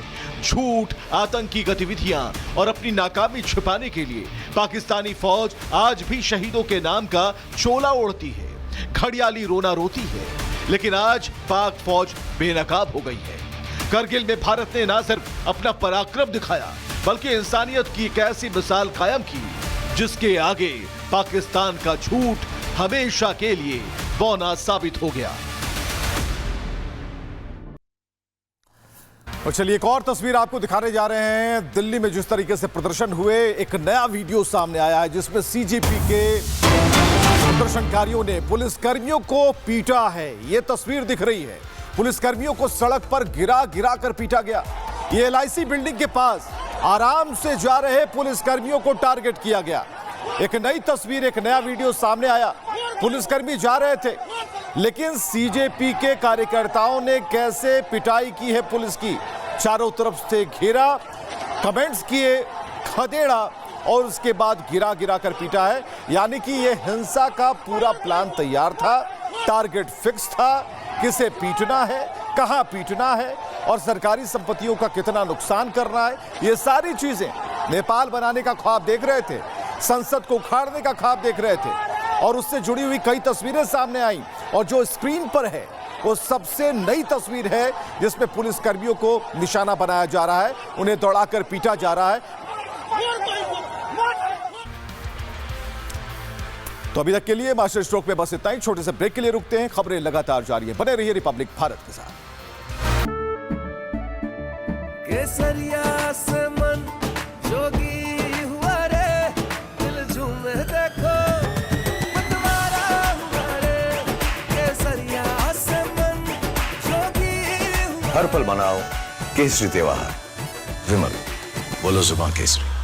झूठ, आतंकी गतिविधियां और अपनी नाकामी छिपाने के लिए पाकिस्तानी फौज आज भी शहीदों के नाम का चोला ओढ़ती है, घड़ियाली रोना रोती है। लेकिन आज पाक फौज बेनकाब हो गई है। करगिल में भारत ने न सिर्फ अपना पराक्रम दिखाया, बल्कि इंसानियत की एक ऐसी मिसाल कायम की जिसके आगे पाकिस्तान का झूठ हमेशा के लिए बौना साबित हो गया। और चलिए एक और तस्वीर आपको दिखाने जा रहे हैं। दिल्ली में जिस तरीके से प्रदर्शन हुए, एक नया वीडियो सामने आया है जिसमें सीजेपी के प्रदर्शनकारियों ने पुलिसकर्मियों को पीटा है। यह तस्वीर दिख रही है। पुलिसकर्मियों को सड़क पर गिरा गिरा कर पीटा गया। ये LIC बिल्डिंग के पास आराम से जा रहे पुलिसकर्मियों को टारगेट किया गया। एक नई तस्वीर, एक नया वीडियो सामने आया। पुलिसकर्मी जा रहे थे, लेकिन सीजेपी के कार्यकर्ताओं ने कैसे पिटाई की है पुलिस की। चारों तरफ से घेरा, कमेंट्स किए, खदेड़ा और उसके बाद गिरा गिरा कर पीटा है। यानी कि यह हिंसा का पूरा प्लान तैयार था, टारगेट फिक्स था। किसे पीटना है, कहां पीटना है और सरकारी संपत्तियों का कितना नुकसान करना है, ये सारी चीजें नेपाल बनाने का ख्वाब देख रहे थे, संसद को उखाड़ने का ख्वाब देख रहे थे। और उससे जुड़ी हुई कई तस्वीरें सामने आई। और जो स्क्रीन पर है वो सबसे नई तस्वीर है जिसमें पुलिसकर्मियों को निशाना बनाया जा रहा है, उन्हें दौड़ाकर पीटा जा रहा है। तो अभी तक के लिए मास्टर स्ट्रोक में बस इतना ही। छोटे से ब्रेक के लिए रुकते हैं। खबरें लगातार जारी है, बने रहिए रिपब्लिक भारत के साथ। केसरिया से मन जोगी हुआ रे, दिल झूमे देखो मतवारा हुआ रे। केसरिया से मन जोगी हुआ। हर पल मनाओ केसरी त्योहार। विमल, बोलो जुबान केसरी।